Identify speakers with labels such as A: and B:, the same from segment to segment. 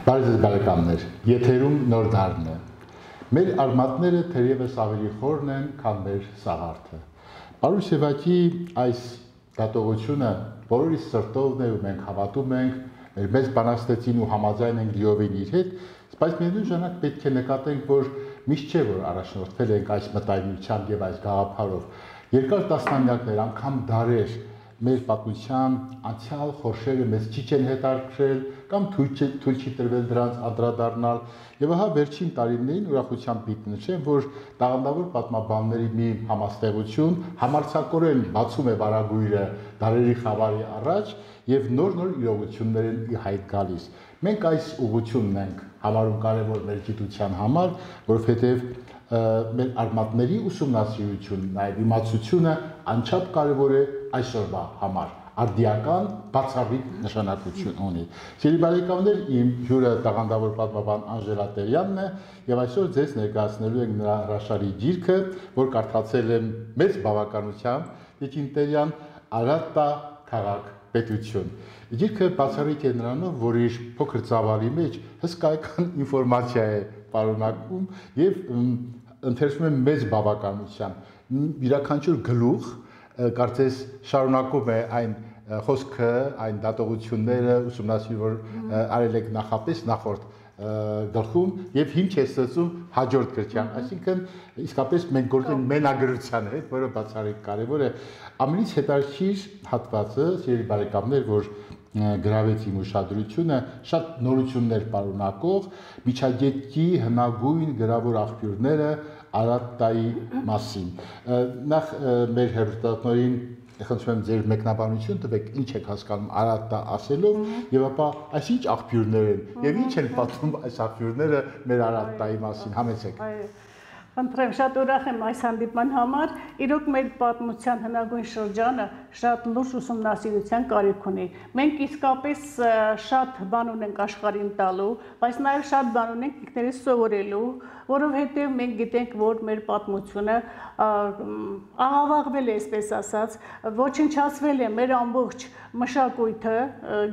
A: Բարև ձեզ բարեկամներ, եթերում նոր դարն է։ Մեր արմատները թերևս ավելի խորն են, քան մեր սաղարթը։ Պարուս Սևակի այս դատողությունը բոլորիս սրտովն է ու մենք հավատում ենք, մեր մեծ բանաստեղծին ու համաձայն ենք լիովին իր հետ, բայց միևնույն ժամանակ պետք է նկատենք, որ միշտ չէ, որ առաջնորդվել ենք այս մտայնությամբ եւ այս գաղափարով։ Երկար տասնամյակներ, անգամ դարեր մեր պատմության անցյալ խորշերը մեզ քիչ են հետաքրքրել կամ թույլ չի տրվել դրանց անդրադառնալ եւ ահա վերջին տարիներին ուրախությամբ պիտի նշեմ, որ տաղանդավոր պատմաբանների մի համաստեղություն համարձակորեն բացում է վարագույրը դարերի խավարի առաջ եւ նոր իրողություններ են ի հայտ գալիս։ Մենք այս ուղղությունն ենք համարում կարևոր մեր գիտության համար, որովհետեւ մեր արմատների ուսումնասիրությունն, այլ իմացությունը անչափ կարևոր է այսօրվա համար, արդիական բացառիկ նշանակություն ունի։ Սիրելի բարեկամներ, իմ հյուրը տաղանդավոր պատմաբան Անժելա Տերյանն է եւ այսօր ձեզ ներկայացնելու ենք նրա հրաշալի գիրքը, որ կարդացել եմ մեծ բավականությամբ, Տիկին Տերյան Արատտա քաղաք պետություն։ Գիրքը բացառիկ է նրանով, որ իր փոքր ծավալի մեջ հսկայական ինֆորմացիա է պարունակում եւ ընթերցում եմ մեծ բավականությամբ։ Յուրաքանչյուր գլուխ կարծես շարունակում է այն խոսքը, այն դատողությունները, ուսումնասիրում, որ արել եք նախապես նախորդ գլխում եւ հիմք է ստացում հաջորդ գրքյան, այսինքն իսկապես մենք գործ ենք մենագրության հետ, որը բացառիկ կարևոր է։ Ամենից հետաքրքիր հատվածը, սիրելի բարեկամներ, որ գրավեց իմ ուշադրությունը, շատ նորություններ պարունակող միջագետքի հնագույն գրավոր աղբյուրները Արատտայի մասին։ Նախ մեր հերոստատներին խնդրում եմ ձեր մեկնաբանություն տվեք, ինչ եք հասկանում Արատտա ասելով, եւ ապա այսինչ աղբյուրներ են եւ ինչ են պատմում այս աղբյուրները մեր Արատտայի մասին, համեցեք։
B: Խնդրեմ, շատ ուրախ եմ այս հանդիպման համար, իրոք մեր պատմության հնագույն շրջանը շատ լուրջ ուսումնասիրության կարիք ունի։ Մենք իսկապես շատ բան ունենք աշխարհին տալու, բայց նաև շատ բան ունենք ինքներս սովորելու, որովհետև մենք գիտենք, որ մեր պատմությունը աղավաղվել է, այսպես ասած, ոչնչացվել է մեր ամբողջ մշակույթը,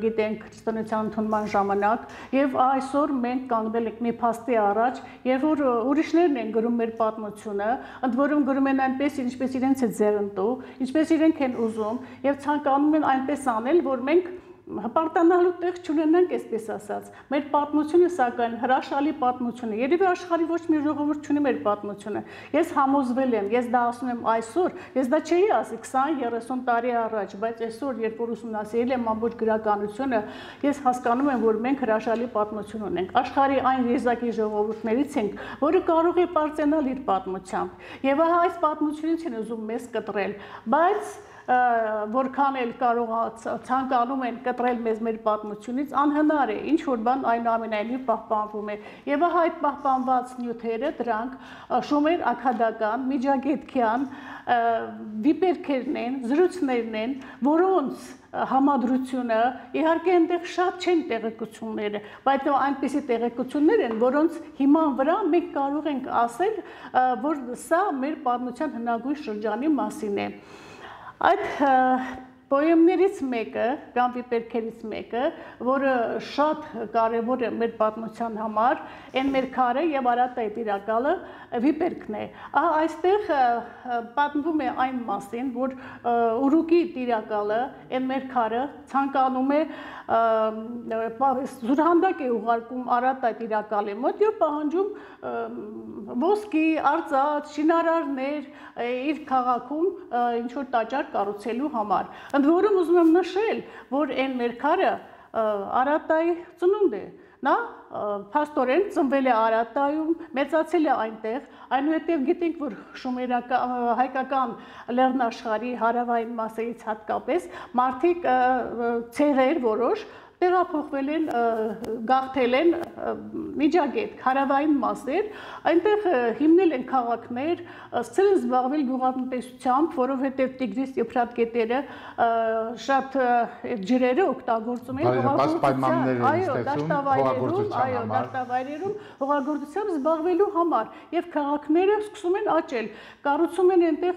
B: գիտենք քրիստոնեության ընդունման ժամանակ, եւ այսօր մենք կանգնել ենք մի փաստի առաջ, երբ որ ուրիշներն են գրում մեր պատմությունը, ընդ որում գրում են այնպես, ինչպես իրենց է ձեռնտու, ինչպես իրենք են ուզում, եւ ցանկանում են այնպես անել, որ մենք հպարտանալու տեղ չունենանք, այսպես ասած։ Մեր պատմությունը, սակայն հրաշալի պատմություն է։ Երևի աշխարհի ոչ մի ժողովուրդ չունի մեր պատմությունը։ Ես համոզվել եմ, ես դա ասում եմ այսօր, ես դա չէի ասի 20-30 տարի առաջ, բայց այսօր, երբ որ ուսումնասիրել եմ ամբողջ գրականությունը, ես հասկանում եմ, որ մենք հրաշալի պատմություն ունենք։ Աշխարհի այն եզակի ժողովուրդներից ենք, որը կարող է պարծենալ իր պատմությամբ։ Եվ ահա այս պատմությունից են ուզում մեզ կտրել, բայց որքան էլ ցանկանում են կտրել մեզ մեր պատմությունից, անհնար է, ինչ որ բան այնուամենայնիվ պահպանվում է։ Եվ ահա այդ պահպանված նյութերը, դրանք շումեր աքադական, միջագետքյան վիպերքերն են, զրույցներն են, որոնց համադրությունը իհարկե այնտեղ շատ չեն տեղեկությունները, բայց այնպիսի տեղեկություններ են, որոնց հիման վրա մենք կարող ենք ասել, որ սա մեր պատմության հնագույն շրջանի մասին է։ Այդ պոեմներից մեկը, կամ վիպերքերից մեկը, որը շատ կարևոր է մեր պատմության համար, այն մեր քարը եւ Արատտայի տիրակալը վիպերքն է։ Ահա այստեղ պատմվում է այն մասին, որ Ուրուկի տիրակալը, այն մեր քարը ցանկանում է զուրհանդակ է ուղարկում Արատտայի տիրակալի մոտ եւ պահանջում ոսկի, արծաթ, շինարարներ իր քաղաքում ինչ որ տաճար կառուցելու համար։ Ընդ որում ուզում եմ նշել, որ այն մեր քարը Արատտայի ծնունդ է։ Նա փաստորեն ծնվել է Արատտայում, մեծացել է այնտեղ, այնուհետև գիտենք, որ հայկական լեռնաշխարհի հարավային մասերից հատկապես մարդիկ ցեղեր որոշ տեղափոխվել են, գաղթել են միջագետք, հարավային մասեր, այնտեղ հիմնել են քաղաքներ, սկսել են զբաղվել գյուղատնտեսությամբ, որովհետև Տիգրիս Եփրատ գետերը շատ ջրերը օգտագործում են դաշտավայրերում հողագործությամբ զբաղվելու համար, եւ քաղաքները սկսում են աճել, կառուցում են այնտեղ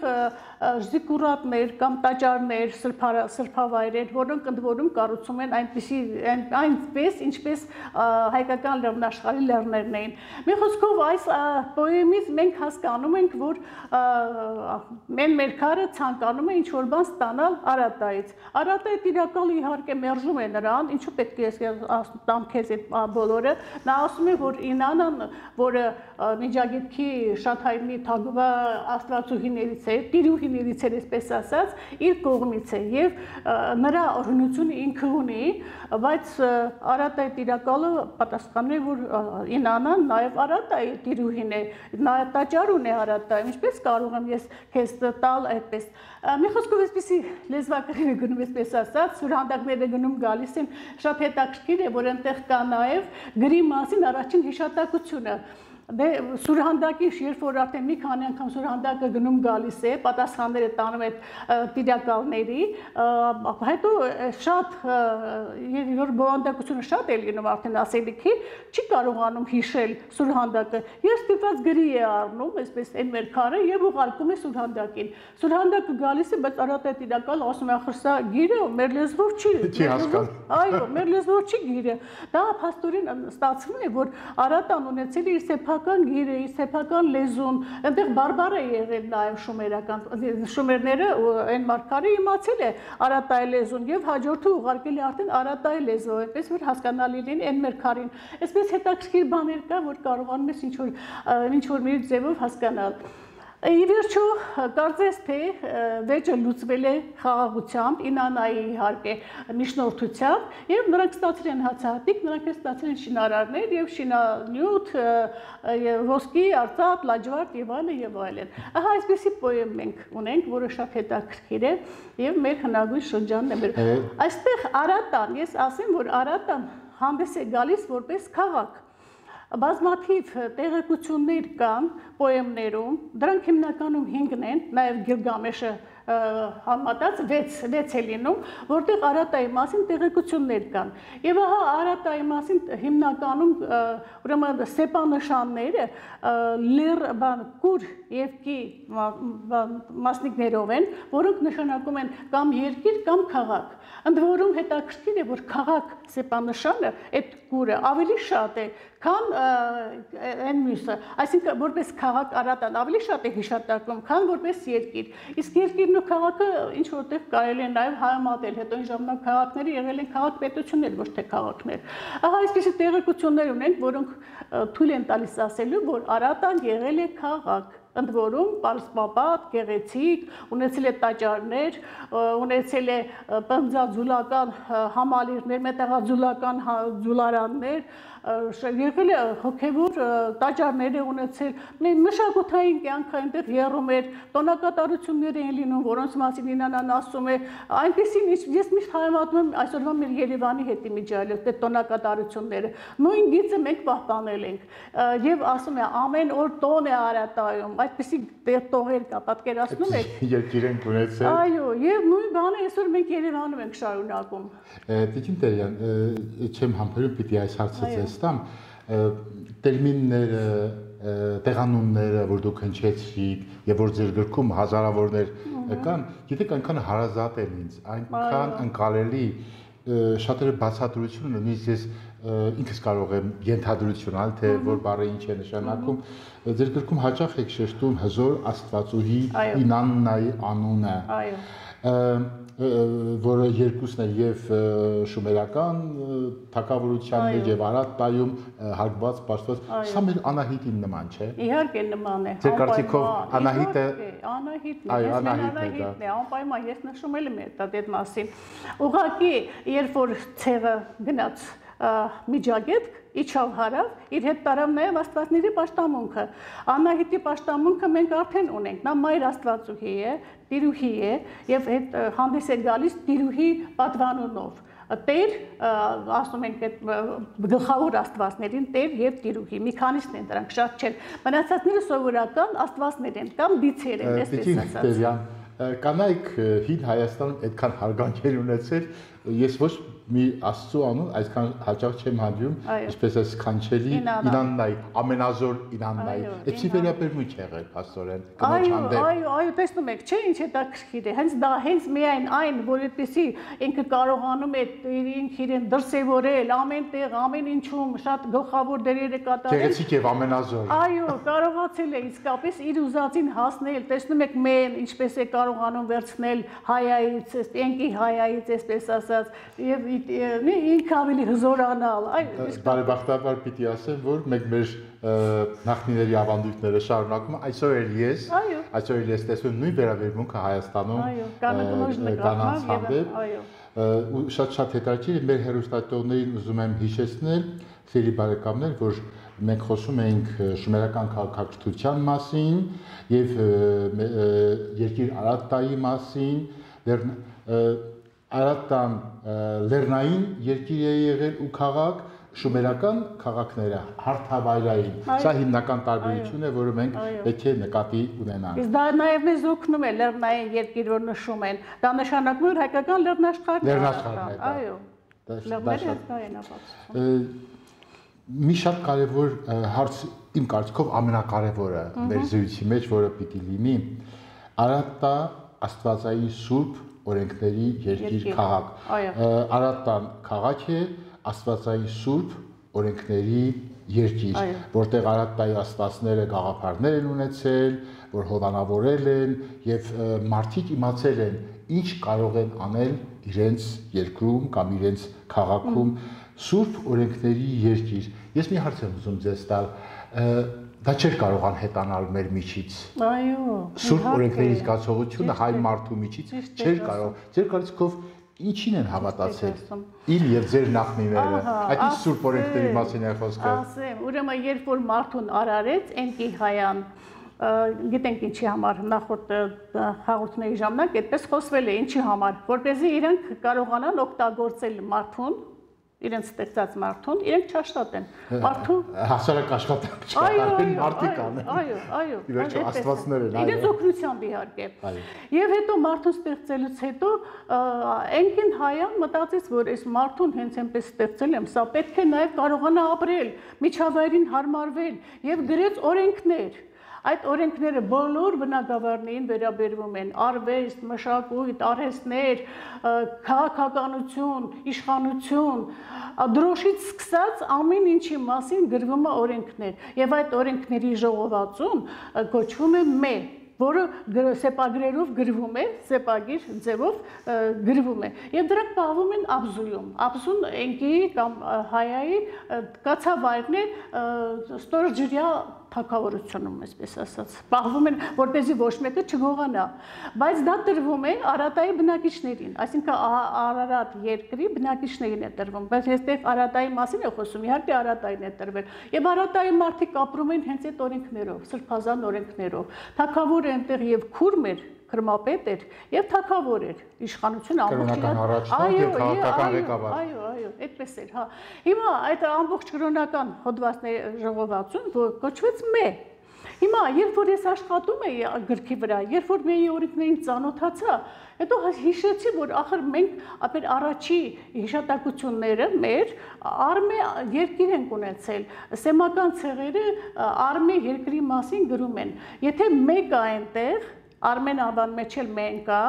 B: զիկուրատներ կամ տաճարներ, սրբավայրեր, որոնք ընդ որում կառուցում են այնպիսի այնպես ինչպես հայկական լեռնաշխարհի լեռներն էին։ Մի խոսքով այս պոեմից մենք հասկանում ենք, որ մեր քարը ցանկանում է ինչ-որ բան ստանալ Արատայից։ Արատայի տիրակալը իհարկե մերժում է նրան, ինչու պետք է տամ քեզ այդ բոլորը։ Նա ասում է, որ Ինանան, որը Միջագետքի շատ հայտնի թագուհի աստվածուհիներից է, տիրուհիներից է, այսպես ասած, իր կողմից է եւ նրա օրհնությունը ինքը ունի, բայց Արատայի տիրակալը պատասխանում է, որ Ինանան նաեւ Արատայի տիրուհին է, նա տաճար ունի Արատայում, ինչպես կարող եմ ես քեզ տալ այդպես։ Մի խոսքով այսպեսի լեզվակերպը գնում այսպես ասած, սուրհանդակները գնում գալիս են, շատ հետաքրքիր է, որ այնտեղ կա նաեւ գրի մասին առաջին հիշատակությունը։ Դե սուրհանդակի երբ որ արդեն մի քանի անգամ սուրհանդակը գնում գալիս է, պատասխանները տանում այդ տիրակալների, հետո շատ որ բովանդակությունը շատ է լինում արդեն ասելիքի, չի կարողանում հիշել սուրհանդակը։ Ես ստիպված գրի է առնում, այսպես այն մեր քարը եւ ուղարկում է սուրհանդակին։ Սուրհանդակը գալիս է, բայց Արատայի տիրակալը ասում է, ախր սա գիրը մեր լեզվով չի հասկանում։ Այո, մեր լեզվով չի գիրը։ Դա փաստորեն ստացվում է, որ Արատան ունեցել է իր սեփական գիրը, իր սեփական լեզուն, այնտեղ բարբար է եղել նաև շումերները, այն մարգարը իմացել է Արատայի լեզուն եւ հաջորդը ուղարկել է արդեն Արատայի լեզվով, այնպես որ հասկանալի լինի այն մեր քարին։ Այսպես հետաքրքիր բաներ կա, որ կարողանում ես ինչ-որ մի ձևով հասկանալ։ Ի վերջո կարծես թե վեճը լուծվել է խաղաղությամբ, Ինանայի իհարկե միջնորդությամբ եւ նրանք ստացել են հացահատիկ, նրանք ստացել են շինարարներ եւ շինանյութ, ոսկի, արծաթ, լաջվարդ եւ այլն եւ այլն։ Ահա այսպեսի պոեմ մենք ունենք, որը շատ հետաքրքիր է եւ մեր հնագույն շրջանն է։ Այստեղ Արատան, ես ասեմ, որ Արատան հանդես է գալիս որպես քաղաք։ Բազմաթիվ տեղեկություններ կան պոեմներում, դրանք հիմնականում 5-ն են, նաև Գիլգամեշը համատած 6 է լինում, որտեղ Արատայի մասին տեղեկություններ կան։ Եվ ահա Արատայի մասին հիմնականում ուրեմն սեպանշանները կուր եւ կի մասնիկներով են, որոնք նշանակում են կամ երկիր կամ քաղաք։ Ընդ որում հետաքրքիր է, որ քաղաք սեպանշանը այդ կուրը ավելի շատ է, քան այն մյուսը, այսինքն որպես քաղաք Արատան ավելի շատ է հիշատակվում, քան որպես երկիր։ Իսկ երկիրն ու քաղաքը ինչ որտեղ կարելի է նաև համատել, հետո այն ժամանակ քաղաքները եղել են քաղաքպետություններ, ոչ թե քաղաքներ։ Ահա այսպիսի տեղեկություններ ունենք, որոնք թույլ են տալիս ասելու, որ Արատան եղել է քաղաք։ Ընդ որում պարսպապատ, գեղեցիկ, ունեցել է տաճարներ, ունեցել է պնդձաձուլական համալիրներ, մետաղաձուլական ձուլարաններ, եղել է հոգևոր տաճարներ է ունեցել, մշակութային կյանքը այնտեղ եռում էր, տոնակատարություններ էին լինում, որոնց մասին Ինանան ասում է, այնպեսին ես միշտ համեմատում եմ այսօրվա մեր Երևանի հետ իմիջիալով այդ տոնակատարությունները, նույն գիծը մենք պահպանել ենք եւ ասում է ամեն օր տոն է Արատայում, այդպեսի տողեր կա, պատկերացնում եք։
A: Երկիր ենք ունեցել։
B: Այո, եւ նույն բանը այսօր մենք Երևանում ենք շարունակում։
A: Տիկին Տերյան, չեմ համբերում պիտի այս հարցը ձեզ տամ, տերմինները, տեղանունները, որ դուք հնչեցիք եւ որ ձեր գրքում հազարավորներ կան, գիտեք, այնքան հարազատ են ինձ, այնքան ընկալելի, շատերը բացատրություն ունեն, նույնիսկ ես ինքս կարող եմ ենթադրությունալ, թե որ բառը ինչ է նշանակում, ձեր գրքում հաճախ եք շեշտում հզոր աստվածուհի Ինաննայի անունը, որը երկուսն է եւ շումերական թագավորության մեջ եւ Արատայում հարգված պաշտված, սա մեր Անահիտին նման չէ։
B: Իհարկե նման է։
A: Ձեր կարծիքով Անահիտը
B: Անահիտն է, անպայման ես նշում եմ այդ մասին։ Ուղղակի երբ որ ցեղը գնաց Միջագետք իջավ հարավ, իր հետ տարավ նաև աստվածների պաշտամունքը։ Անահիտի պաշտամունքը մենք արդեն ունենք, նա մայր աստվածուհի է, տիրուհի է եւ այդ հանդես է գալիս տիրուհի պատվանունով։ Տեր, ասում ենք այդ գլխավոր աստվածներին Տեր եւ տիրուհի, մի քանիսն են դրանք, շատ չեն։ Մնացածները սովորական աստվածներ են կամ դիցեր են, այսպես ասած։
A: Կանայք հին Հայաստանում այդքան հարգանք են ունեցել, ես ոչ մի աստծո անուն այսքան հաճախ չեմ հանդիպում, ինչպես է սքանչելի Ինաննայի, ամենազոր Ինաննայի։ Էսի վերաբերմունք եղել աստորեն։
B: Այո, տեսնում եք, չէ՞ ինչ հետաքրքիր է։ Հենց դա հենց միայն այն, որ այդպեսի ինքը կարողանում է ինքը իրեն դրսևորել ամենտեղ, ամեն ինչում շատ գլխավոր դերեր է կատարել։
A: Գեղեցիկ եւ ամենազոր։
B: Այո, կարողացել է իսկապես իր ուզածին հասնել։ Տեսնում եք մեն ինչպես է կարողանում վերցնել հայայից, ենկի հայայից, այսպես ասած, եւ ինքը ավելի հզորանալ։
A: Բարեբախտաբար պիտի ասեմ, որ մենք մեր նախնիների ավանդույթները շարունակում այսօր էլ ես տեսնում նույն վերաբերմունքը Հայաստանում կանանց հանդեպ ու շատ հետաքրքիր մեր հերոստատողներին ուզում եմ հիշեցնել, սիրելի բարեկամներ, որ մենք խոսում ենք շումերական քաղաքակրթության մասին եւ երկիր Արատտայի մասին, Արատտան լեռնային երկիր է եղել ու քաղաք շումերական քաղաքները հարթավայրային։ Սա հիմնական տարբերությունն է, որը մենք պետք է նկատի ունենանք։
B: Իսկ դա նաև մեզ օգնում է լեռնային երկիր, որ նշում են։ Դա նշանակում է, որ հայկական լեռնաշխարհն է։ Այո։ Լեռները դա են ապացուցում։
A: Մի շատ կարևոր հարց իմ կարծիքով ամենակարևորը մեր զրույցի մեջ, որը պիտի լինի, Արատտա աստվածային սուրբ օրենքների երկիր քաղաք։ Արատտան քաղաք է աստվածային սուրբ օրենքների երկիր, որտեղ Արատտայի աստվածները գաղափարներ են ունեցել, որ հովանավորել են եւ մարդիկ իմացել են ինչ կարող են անել իրենց երկրում կամ իրենց քաղաքում սուրբ օրենքների երկիր։ Ես մի հարց եմ ուզում ձեզ տալ, դա չէր կարողան հետանալ մեր միջից։
B: Այո։
A: Սուրբ օրենքների զգացողությունը հայ մարդու միջից չէր կարող։ Ձեր կարծիքով ինչին են հավատացել իմ եւ ձեր նախնիները։ Այդ ինչ սուրբ օրենքների մասին է խոսքը։
B: Ասեմ, ուրեմն երբ որ մարդուն արարեց Էնկի Հայան, գիտենք ինչի համար նախորդ հաղորդների ժամանակ այդպես խոսվել է ինչի համար, որպեսզի իրենք կարողանան օգտագործել մարդուն, իրենց ստեղծած մարդուն, իրենք չաշխատեն։ Մարդու
A: հասարակ աշխատանք չկատարեն, մարդիկ անեն։
B: Այո։
A: Իվերջո աստվածներ են,
B: իրենց օգնությամբ իհարկե։ Եվ հետո մարդուն ստեղծելուց հետո Էնկին Հայան մտածեց, որ այս մարդուն հենց այնպես ստեղծել եմ, սա պետք է նաև կարողանա ապրել, միջավայրին հարմարվել եւ գրեց օրենքներ։ Այդ օրենքները բոլոր բնակավարներին վերաբերվում են արվեստ, մշակույթ, արհեստներ, քաղաքականություն, իշխանություն, դրոշից սկսած ամեն ինչի մասին գրվում է օրենքներ եւ այդ օրենքների ժողովածուն կոչվում է մե, որը սեպագրերով գրվում է, սեպագիր ձևով գրվում է եւ դրանք պահվում են աբզույում։ Աբզուն Էնկի կամ Հայայի կացավայրն է ստորաջրյա թագավորությունում, այսպես ասած, պահվում են, որպեսզի ոչ մեկը չգողանա, բայց դա տրվում է Արատայի բնակիչներին, այսինքն Արարատ երկրի բնակիչներին է տրվում, բայց այստեղ Արատայի մասին է խոսում, իհարկե Արատային է տրվել, եւ Արատայի մարդիկ ապրում են հենց այդ օրենքներով, սրբազան օրենքներով, թագավորը այնտեղ եւ քուրմ էր, քրմապետ էր եւ թագավոր էր, իշխանությունը ամբողջ Այո, այդպես էր, հա։ Հիմա այդ ամբողջ կրոնական հոդվածների ժողովածուն կոչվեց մե։ Հիմա երբ որ ես աշխատում էի գրքի վրա, երբ որ մեի օրենքներին ծանոթացա, հետո հիշեցի, որ ախր մենք ապեր առաջի հիշատակությունները մեր արմե երկիր ենք ունեցել, սեմական ցեղերը արմե երկրի մասին գրում են։ Եթե մեկ է այնտեղ Արմեն անվան մեջ էլ մենք կա,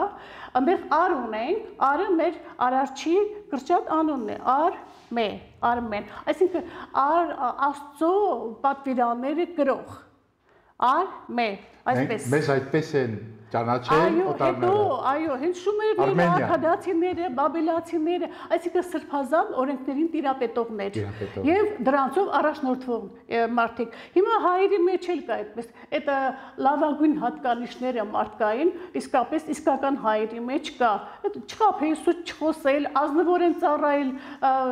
B: այնտեղ ար ունենք, արը մեր արարչի կրճատ անունն է, Արմե, Արմեն, այսինքն Աստծո պատվիրանները գրող, Արմե, այսպես։
A: Մեզ այդպես են ճանաչել օտարները։
B: Այո, հենց շումերները, աքադացիները, բաբելացիները, այսինքն սրբազան օրենքներին տիրապետողներ եւ դրանցով առաջնորդվող մարդիկ։ Հիմա հայերի մեջ էլ կա այդպես, այդ լավագույն հատկանիշները մարդկային, իսկապես իսկական հայերի մեջ կա։ Չխաբել, չխոսել, ազնվորեն ծառայել,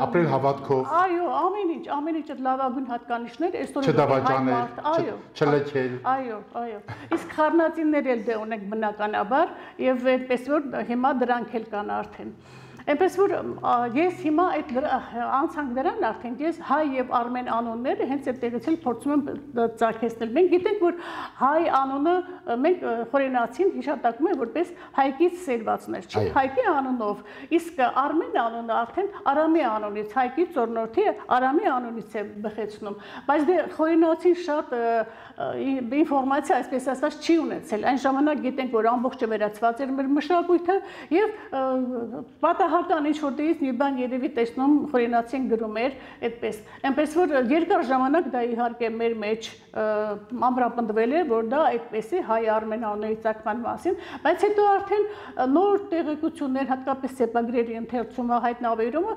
A: ապրել հավատքով։
B: Այո, ամեն ինչ այդ լավագույն հատկանիշներ այսօր
A: չդավաճանել, չլքել։
B: Այո։ Իսկ խառնածիններ էլ դե ունենք բնականաբար եւ այդպես որ հիմա դրանք էլ կան արդեն։ Այնպես որ ես հիմա այդ անցանք դրան արդեն ես հայ եւ արմեն անունները հենց այդտեղից էլ փորձում եմ ծագեցնել։ Մենք գիտենք, որ հայ անունը մենք խորենացին հիշատակում են որպես հայկից սերվածներ, չէ՞, հայկի անունով, իսկ արմեն անունը արդեն արամի անունից, հայկի ծորնորդի արամի անունից է բխեցնում։ Բայց դե խորենացին շատ ինֆորմացիա, այսպես ասած, չի ունեցել։ Այն ժամանակ գիտենք, որ ամբողջը վերացված էր մեր մշակույթը եւ պատահական ինչ որտեղից մի բան երևի տեսնում խորենացին գրում էր այդպես։ Այնպես որ երկար ժամանակ դա իհարկե մեր մեջ ամրապնդվել է, որ դա այդպես է հայ արմեն անունների ծագման մասին, բայց հետո արդեն նոր տեղեկություններ, հատկապես սեպագրերի ընթերցումը, հայտնաբերումը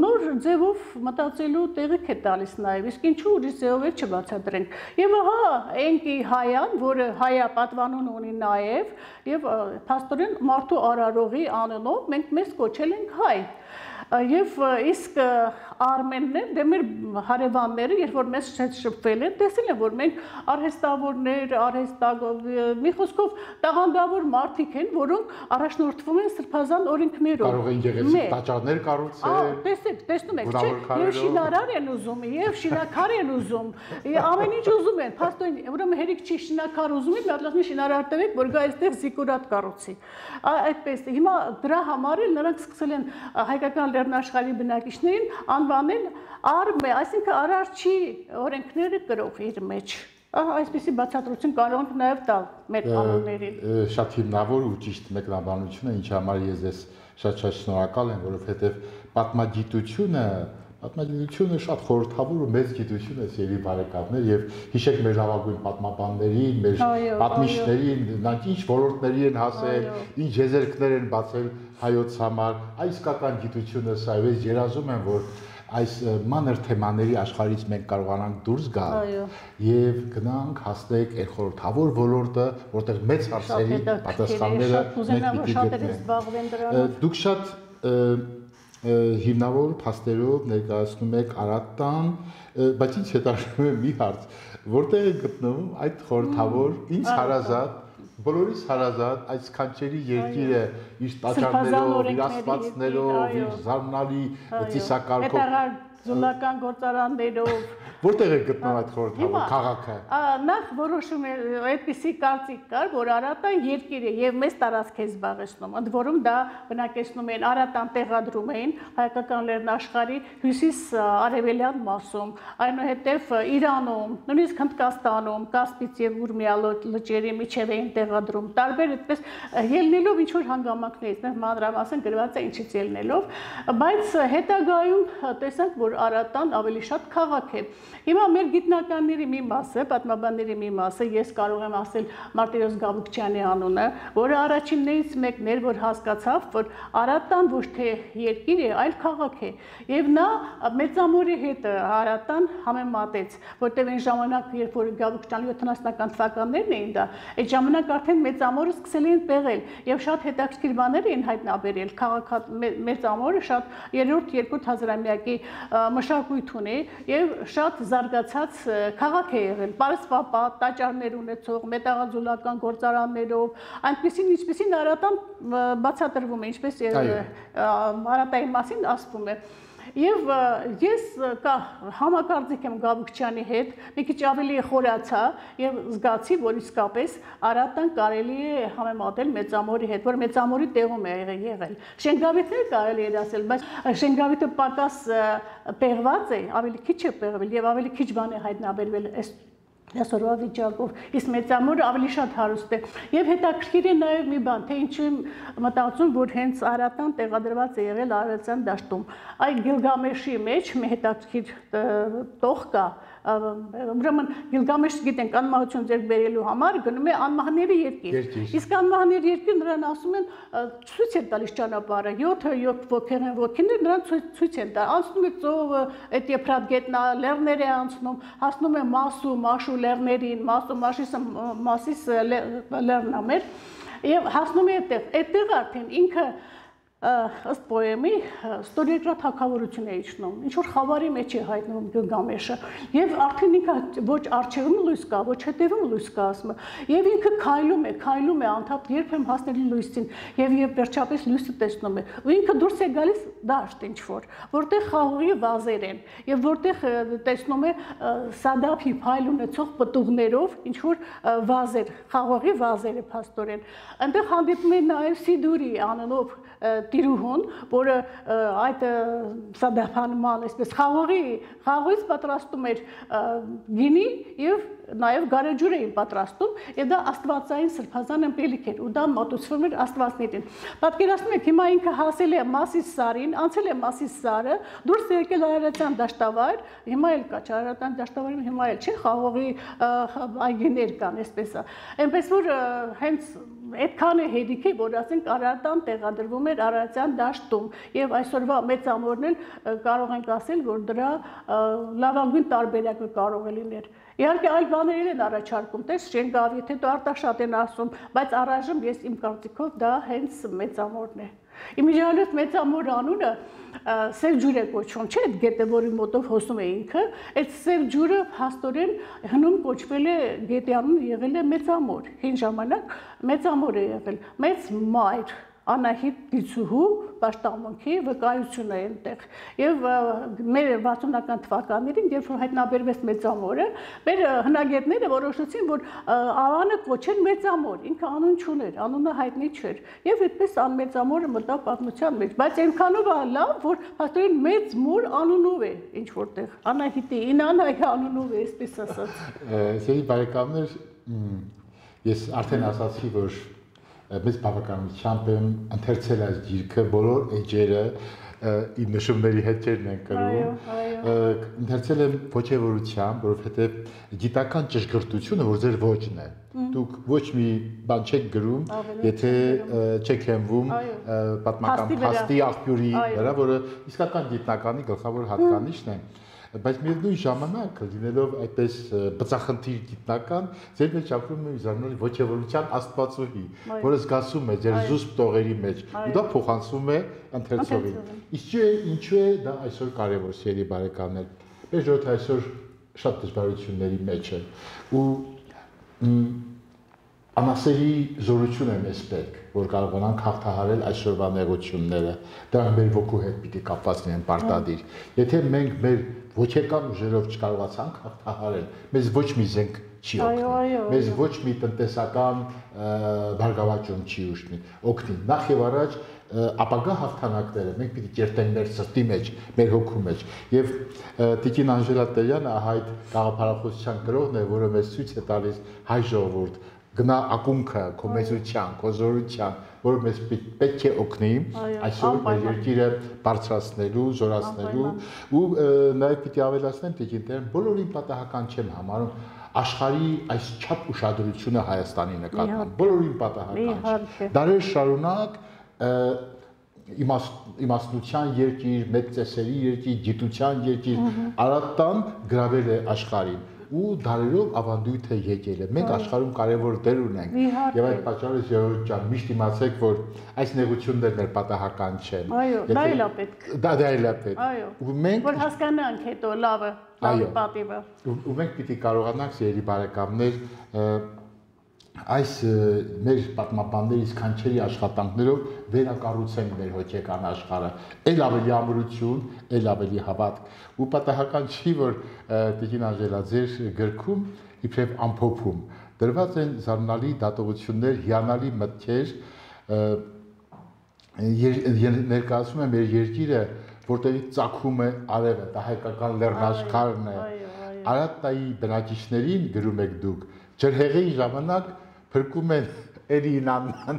B: նոր ձևով մտածելու տեղիք է տալիս նաև, իսկ ինչու ուրիշ ձևով էլ չբացատրենք։ Եվ ահա Էնկի հայան, որը հայա պատվանուն ունի նաև, եւ փաստորեն մարդու արարողի անունով մենք մեզ կոչել ենք հայ։ Եվ իսկ արմեններ, դե մեր հարևանները, երբ որ մեզ շփվել են, տեսել են, որ մենք արհեստավորներ, մի խոսքով տաղանդավոր մարդիկ են, որոնք առաջնորդվում են սրբազան օրենքներով։
A: Կարող են գեղեցիկ տաճարներ կառուցել։
B: Տեսեք, տեսնում եք, չէ՞, եւ շինարար են ուզում, եւ շինակար են ուզում, ամեն ինչ ուզում են, փաստորեն, ուրեմն հերիք չի շինակար ուզում են, մի հատ լավ շինարար տվեք, որ գա այստեղ զիկուրատ կառուցի։ Այդպես է։ Հիմա դրա համար էլ նրանք սկսել են հայկական լեռնաշխարհի բնակիչներին անվանել արմե, այսինքն արարչի օրենքները կրող իր մեջ։ Այսպեսի բացատրություն կարող ենք նաև տալ մեր անուններին։
A: Շատ հիմնավոր ու ճիշտ մեկնաբանություն է, ինչ համար ես ես շատ շնորհակալ եմ, որովհետև պատմագիտությունը շատ խորհրդավոր ու մեծ գիտություն է, սիրելի բարեկամներ, եւ հիշեք մեր լավագույն պատմաբաններին, մեր պատմիչներին, նրանք ինչ ոլորտների են հասել, ինչ եզերքներ են բացել հայոց համար, այս իսկական գիտությունը սա է, ես երազում եմ, որ այս մանր թեմաների աշխարհից մենք կարողանանք դուրս գալ եւ գնանք հասնենք այդ խորհրդավոր ոլորտը, որտեղ մեծ հարցերի պատասխանները մենք պիտի գտնենք։ Դուք շատ հիմնավոր փաստերով ներկայացնում եք Արատտան, բայց ինձ հետաքրքրում է մի հարց, որտեղ է գտնվում այդ խորհրդավոր ինձ հարազատ, բոլորիս հարազատ այդ սքանչերի երկիրը իր տաճարներով, իր աստվածներով, իր զարմանալի ծիսակարգով,
B: Զուլական գործարաններով
A: որտեղ է գտնվում այդ խորհրդավոր քաղաքը։
B: Նախ որոշում է այդպիսի կարծիք կար, որ Արատան երկիր է եւ մեծ տարածք է զբաղեցնում։ Ընդ որում դա բնակեցնում են Արատան տեղադրում էին հայկական լեռնաշխարհի հյուսիս-արևելյան մասում, այնուհետև Իրանում, նույնիսկ Հնդկաստանում, Կասպից եւ Ուրմիա լճերի միջև էին տեղադրում։ Տարբեր այդպես ելնելով ինչ որ հանգամանքներից, նեղ մանրամասն գրված է ինչից ելնելով, բայց հետագայում տեսանք, որ Արատան ավելի շատ քաղաք է։ Հիմա մեր գիտնականների մի մասը, պատմաբանների մի մասը, ես կարող եմ ասել Մարտիրոս Գաբուկչյանի անունը, որը առաջիններից մեկն էր, որ հասկացավ, որ Արատան ոչ թե երկիր է, այլ քաղաք է։ Եվ նա Մեծամորի հետ Արատան համեմատեց, որտեղ այն ժամանակ, երբ որ Գաբուկչյանի 70-ական թվականներն էին դա, այդ ժամանակ արդեն Մեծամորը սկսել էին պեղել եւ շատ հետաքրքիր բաներ էին հայտնաբերել։ Մեծամորը շատ 3-4 հազարամյակի մշակույթ ունի եւ շատ զարգացած քաղաք է եղել, պարսպապատ, տաճարներ ունեցող, մետաղաձուլական գործարաններով, այնպեսին, ինչպեսին Արատան բացատրվում է, ինչպես Արատայի մասին ասվում է։ Եվ ես համակարծիք եմ Գաբուկչյանի հետ, մի քիչ ավելի խորացա եւ զգացի, որ իսկապես Արատան կարելի է համեմատել Մեծամորի հետ, որ Մեծամորի տեղում է եղել։ Շենգավիթներ կարելի է ասել, բայց Շենգավիթը պակաս պեղված է, ավելի քիչ է պեղվել եւ ավելի քիչ բան է հայտնաբերվել այսօրվա վիճակով, իսկ Մեծամորը ավելի շատ հարուստ է։ Եւ հետաքրքիր է նաեւ մի բան, թե ինչու եմ մտածում, որ հենց Արատան տեղադրված է եղել Արարատյան դաշտում։ Այդ Գիլգամեշի մեջ մի հետաքրքիր տող կա, ուրեմն Գիլգամեշ գիտենք անմահություն ձեռք բերելու համար գնում է անմահների երկիր։ Իսկ անմահների երկիր նրան ասում են ցույց են տալիս ճանապարհը, 7 ոգիներ նրան ցույց են տալիս։ Անցնում է ծովը, այդ Եփրատգետնա լեռներ է անցնում, հասնում է Մասու, Մաշու լեռներին, Մասիս լեռնամեր եւ հասնում է այդտեղ։ Այդտեղ արդեն ինքը ըստ պոեմի ստորիագրա թագավորություն է իջնում, ինչ որ խավարի մեջ է հայտնվում Գիլգամեշը, եւ արդեն ինքը ոչ արչևում լույս կա, ոչ հետևում լույս կա ասում, եւ ինքը քայլում է անդադ երբեմն հասնելի լույսին, եւ վերջապես լույսը տեսնում է, ու ինքը դուրս է գալիս դաշտ ինչ որ, որտեղ խաղողի վազեր են, եւ որտեղ տեսնում է սադափի փայլ ունեցող պտուղներով ինչ որ վազեր, խաղողի վազեր է փաստորեն, այնտեղ հանդիպում է նաեւ Սիդուրի անունով տիրուհուն, որը այդ սադափանման, այսպես խաղողից պատրաստում էր գինի եւ նաեւ գարեջուր էին պատրաստում, եւ դա աստվածային սրբազան ըմպելիք էր, ու դա մատուցվում էր աստվածներին։ Պատկերացնում եք, հիմա ինքը հասել է Մասիս Սարին, անցել է Մասիս Սարը, դուրս եկել Արարատյան դաշտավայր, հիմա էլ կա Արարատյան դաշտավայրում, հիմա էլ չի խաղողի այգիներ կան, այսպես է։ Այնպես որ հենց այդքան է հետիքի, որ ասենք Արարատան տեղադրվում էր Արարատյան դաշտում, եւ այսօրվա մեծամորն էլ կարող ենք ասել, որ դրա լավագույն տարբերակը կարող է լինել։ Իհարկե այլ բաներ են առաջարկում, տես Շենգավ, եթե դու Արտաշատ են ասում, բայց առայժմ ես իմ կարծիքով դա հենց մեծամորն է։ Իմիջիալոց մեծամոր անունը սև ջուր է կոչվում, չէ՞ այդ գետը, որի մոտով հոսում է ինքը, այդ սև ջուրը փաստորեն հնում կոչվել է գետի անունը եղել է մեծամոր, հին ժամանակ մեծամոր է եղել, մեծ մայր, Անահիտ Դիցուհու պաշտամունքի վկայությունն է այնտեղ եւ մեր 60-ական թվականներին երբ որ հայտնաբերվեց մեծամորը մեր հնագետները որոշեցին որ Արանը կոչեն մեծամոր ինքը անուն չուներ անունը հայտնի չէր եւ այդպես անմեծամորը մտավ պատմության մեջ բայց այնքանով լավ որ հաստատեն մեծ մոր անունով է ինչ որտեղ Անահիտի Ինանայի անունով է այսպես ասած
A: Սերի բարեկամներ ես արդեն ասացի որ Մեծ բավականությամբ եմ ընթերցել այս գիրքը, բոլոր էջերը իմ նշումների հետքերն են կրում, ընթերցել եմ ոչևորությամբ, որովհետև գիտական ճշգրտությունը, որ ձեր ոչն է, դուք ոչ մի բան չեք գրում, եթե չեք հենվում պատմական փաստի աղբյուրի վրա, որը իսկական գիտնականի գլխավոր հատկանիշն է, բայց միևնույն ժամանակ լինելով այդպես բծախնդիր գիտնական, ձեր մեջ ապրում է զարմանալի ոչևորության աստվածուհի, որը զգացում է ձեր զուսպ տողերի մեջ, ու դա փոխանցվում է ընթերցողին։ Իսկ ինչու է դա այսօր կարևոր սերի բարեկամներ։ Մեր ժողովուրդը այսօր շատ դժվարությունների մեջ է ու Անասերի զորություն է մեզ պետք, որ կարողանանք հաղթահարել այսօրվա նեղությունները, դրանք մեր ոգու հետ պիտի կապված լինեն պարտադիր։ Եթե մենք մեր ոչեկան ուժերով չկարողացանք հաղթահարել, մեզ ոչ մի զենք չի օգնի, մեզ ոչ մի տնտեսական բարգավաճում չի օգնի։ Նախ եւ առաջ ապագա հաղթանակները մենք պիտի կերտենք մեր սրտի մեջ, մեր հոգու մեջ։ Եվ Տիկին Անժելա Տերյանը այդ գաղափարախոսության գրողն է, որը մեզ ցույց է տալիս հայ ժողովուրդ գնա ակունքը, քո մեծության, քո զորության, որը մեզ պետք է օգնի այսօր մեր երկիրը բարձրացնելու, զորացնելու ու նաև պիտի ավելացնեմ Տիկին Տերյան, բոլորին պատահական չեմ համարում աշխարհի այս չափ ուշադրությունը Հայաստանի նկատմամբ, բոլորին պատահական չէ։ Դարեր շարունակ իմաստնության երկիր, մեծ ծեսերի երկիր, գիտության երկիր Արարատան գրավել է աշխարհին ու դարերով ավանդույթ է եկել է։ Մենք աշխարհում կարևոր դեր ունենք եւ այդ պատճառով Ժողովուրդ ջան միշտ իմացեք, որ այս նեղություններն էլ պատահական չեն։
B: Այո, դա էլ է պետք։
A: Դա էլ է պետք։ Ու մենք
B: որ հասկանանք հետո լավը, պատիվը։
A: Ու մենք պիտի կարողանանք սիրելի բարեկամներ այս մեր պատմաբանների սքանչելի աշխատանքներով վերակառուցենք մեր հոգեկան աշխարհը, ել ավելի ամրություն, ել ավելի հավատք։ Ու պատահական չի, որ Տիկին Անժելա ձեր գրքում իբրև ամփոփում դրված են զարմանալի դատողություններ, հիանալի մտքեր, ներկայացում է մեր երկիրը, որտեղից ծագում է արևը, դա հայկական լեռնաշխարհն է։ Արարատայի բնակիչներին գրում եք դուք, ջրհեղի ժամանակ փրկում են Էլի Ինանան,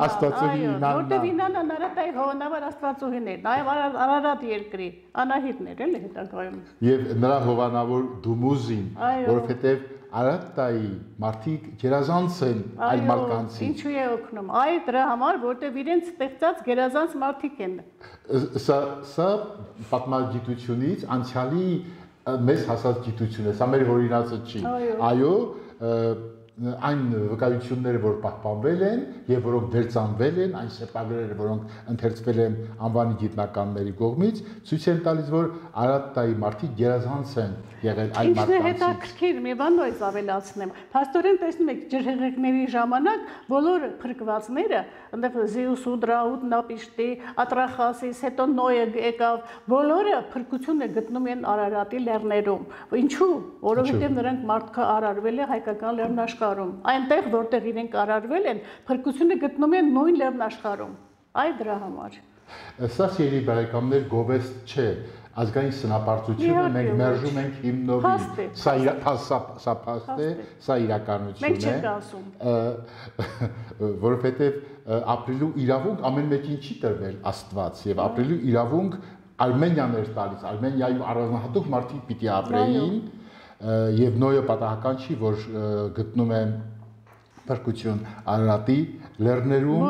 A: աստվածուհի Ինանան։
B: Որտև Ինանան Արարատայի հովանավոր աստվածուհին էր, նաև Արարատ երկրի Անահիտն էր, էլի հետագայում։
A: Եվ նրա հովանավոր Դումուզին, որովհետև Արարատայի մարդիկ գերազանց են այլ մարդկանցից։
B: Ինչու է օգնում։ Այ դրա համար, որտև իրենց ստեղծած գերազանց մարդիկ են։
A: Սա պատմագիտությունից անցյալի մեզ հասած գիտություն է, սա մեր հորինածը չի։ Այո, այն վկայությունները, որ պահպանվել են եւ որոնք վերցանվել են, այն սեպագրերը, որոնք ընթերցվել են անվանի գիտնականների կողմից, ցույց են տալիս, որ Արարատի մարդիկ գերազանց են եղել այլ
B: մարդկանցից։ Ինչն է հետաքրքիր, մի բան նույնիսկ ավելացնեմ։ Փաստորեն տեսնում եք ջրհեղեղների ժամանակ բոլոր փրկվածները, այնտեղ Զեուս ու Դրաուտ, Նապիշտի, Ատրախասիս, հետո Նոյը եկավ, բոլորը փրկություն է գտնում են Արարատի լեռներում։ Ինչու՞։ Որովհետև նրանք մարդկա արարվել է հայկական լեռնաշխարհում։ Այնտեղ, որտեղ իրենք արարվել են, փրկությունը գտնում են նույն լեռնաշխարհում։ Այ դրա համար։
A: Սա սիրելի բարեկամներ գովեստ չէ, ազգային սնապարտությունը մենք մերժում ենք հիմնովի, սա փաստ է, սա իրականություն է, որովհետև ապրելու իրավունք ամեն մեկին չի տրվել Աստված եւ ապրելու իրավունք Արմենիան էր տալիս, Արմենիայում առանձնահատուկ մարդիկ պիտի ապրեին եւ նոյը պատահական չի, որ գտնում է փրկություն Արարատի լեռներում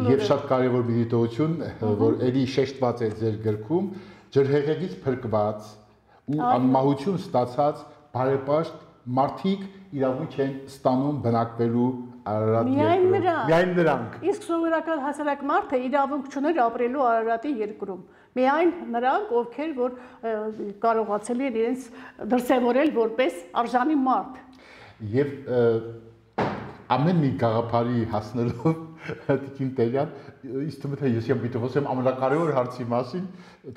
A: եւ շատ կարեւոր մի դիտողություն, որ ելի շեշտված է ձեր գրքում, ջրհեղեղից փրկված ու անմահություն ստացած բարեպաշտ մարդիկ իրավունք են ստանում բնակվելու Արարատի երկրում։ Միայն նրանք։
B: Իսկ սովորական հասարակ մարդը իրավունք չուներ ապրելու Արարատի երկրում։ Միայն նրանք, ովքեր որ կարողացել են իրենց դրսևորել որպես արժանի մարդ։
A: Եվ ամեն մի գաղափարի հասնելով Տիկին Տերյան, ինձ թվում է թե ես եմ պիտի խոսեմ ամենակարևոր հարցի մասին,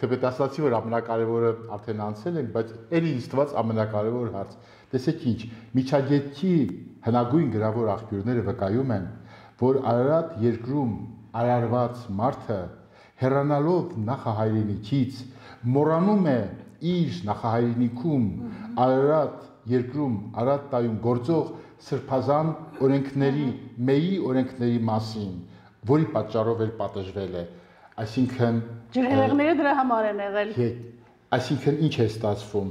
A: թեպետ ասացի, որ ամենակարևորը արդեն անցել ենք, բայց ելի ինձ թված ամենակարևոր հարց։ Տեսեք ինչ, միջագետքի հնագույն գրավոր աղբյուրները վկայում են, որ Արարատ երկրում արարված մարդը հեռանալով նախահայրենիքից մոռանում է իր նախահայրենիքում Արարատ երկրում Արարատայում գործող սրբազան օրենքների, մեի օրենքների մասին, որի պատճառով էլ պատժվել է, այսինքն
B: ջրհեղեղները դրա համար են եղել։
A: Այսինքն ինչ է ստացվում,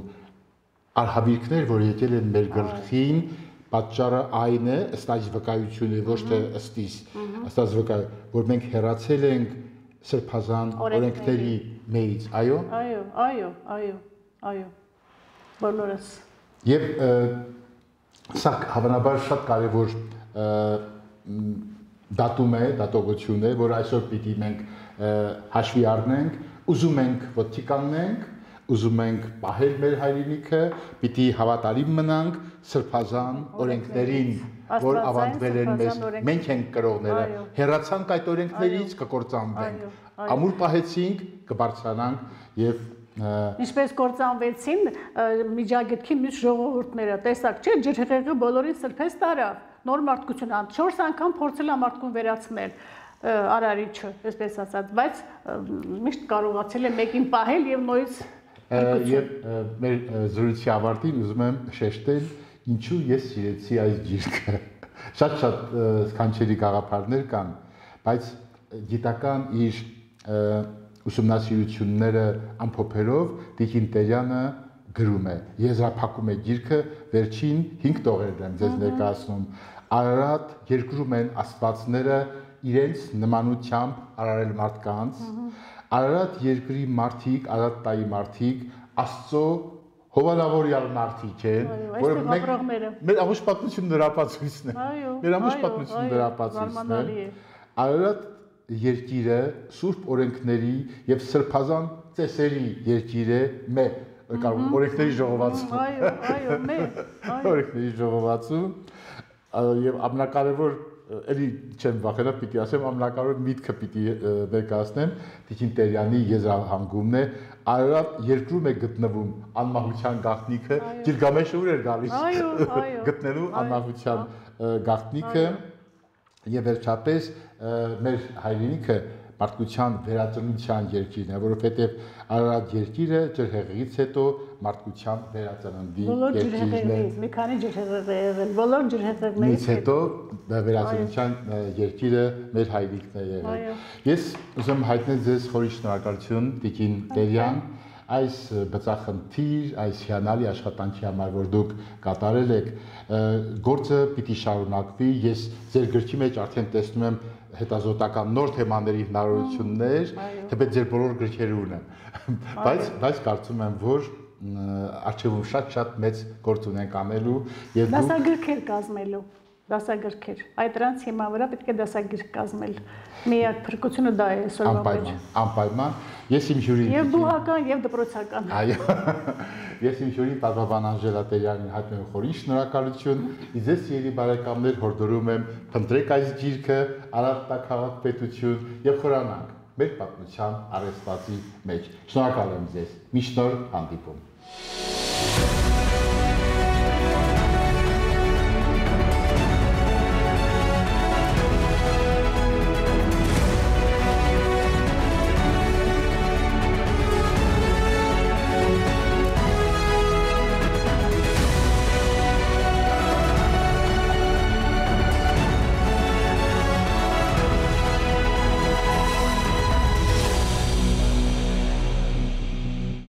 A: արհավիրքներ, որ եկել են մեր գլխին, պատճառը այն է, ըստ այս վկայությունը, ոչ թե ըստիս, ըստ այս վկայությունը, որ մենք հեռացել ենք սրբազան օրենքների մեից, այո։
B: Այո, բոլորս։
A: Եվ սա հավանաբար շատ կարևոր դատում է, դատողություն է, որ այսօր պիտի մենք հաշվի առնենք, ուզում ենք ոտքի կանգնենք, ուզում ենք պահել մեր հայրենիքը, պիտի հավատարիմ մնանք սրբազան օրենքներին, որ ավանդվել են մեզ, մենք ենք կրողները, հեռացանք այդ օրենքներից կկործանվենք, ամուր պահեցինք, կբարձրանանք եւ
B: Ինչպես կործանվեցին միջագետքի մյուս ժողովուրդները, տեսակ չէ, ջրհեղեղը բոլորին սրբես տարավ, նոր մարդկություն 4 անգամ փորձել է մարդկուն վերացնել արարիչը, այսպես ասած, բայց միշտ կարողացել է մեկին պահել եւ նույնիսկ
A: եւ մեր զրույցի ավարտին ուզում եմ շեշտել, ինչու ես սիրեցի այս գիրքը։ Շատ սքանչելի գաղափարներ կան, բայց գիտական իր ուսումնասիրությունները ամփոփելով Տիկին Տերյանը գրում է, եզրափակում է գիրքը, վերջին 5 տողերն եմ ձեզ ներկայացնում։ Արարատ երկրում են աստվածները իրենց նմանությամբ արարել մարդկանց, Արարատ երկրի մարդիկ, Արարատայի մարդիկ Աստծո հովանավորյալ մարդիկ են, որը մեր ամուշ պատմությունն դրապացույցն է։ Մեր ամուշ պատմությունն դրապացույցն է։ Արարատ երկիրը սուրբ օրենքների եւ սրբազան ծեսերի երկիր է, օրենքների ժողովածու։
B: Այո,
A: օրենքների ժողովածու եւ ամենակարևոր էլի չեմ վախենա, պիտի ասեմ, ամենակարևոր միտքը պիտի ներկայացնեմ Տիկին Տերյանի եզրահանգումն է, Արարատ երկրում է գտնվում անմահության գաղտնիքը, Գիլգամեշը ուր էր գալիս գտնելու անմահության գաղտնիքը եւ վերջապես մեր հայրենիքը մարդկության վերածննդյան երկիրն է, որովհետեւ Արարատ երկիրը ջրհեղեղից հետո մարդկության վերածննդի երկիրն է։
B: Մի քանի ջրհեղեղ, բոլոր ջրհեղեղներից
A: հետո վերածննդյան երկիրը մեր հայրենիքն է եղել։ Ես ուզում հայտնել ձեզ խորի շնորհակալություն Տիկին Տերյան այս բծախնդիր, այս հիանալի աշխատանքի համար, որ դուք կատարել եք, գործը պիտի շարունակվի, ես ձեր գրքի մեջ արդեն տեսնում եմ հետազոտական նոր թեմաների հնարավորություններ, թեպետ ձեր բոլոր գրքերը ունեմ, բայց կարծում եմ, որ առջևում շատ մեծ գործ ունենք անելու եւ
B: դասագրքեր կազմելու։ դասագրքեր։ Այդ դրանց հիման վրա պետք է դասագրք կազմել։ Միակ փրկությունը դա է այսօրվա մեջ։
A: Անպայման։ Ես իմ հյուրին
B: Եվ բուհական, եւ դպրոցական։
A: Այո։ Ես իմ հյուրին Պատվաբան Անժելա Տերյանին հայտնում եմ խորին շնորհակալություն։ Իզես սիրելի բարեկամներ, հորդորում եմ փնտրեք այս գիրքը Արարատ քաղաքապետություն եւ խորանանք մեր պատմության արհեստացի մեջ։ Շնորհակալ եմ ձեզ։ Միշտ նոր հանդիպում։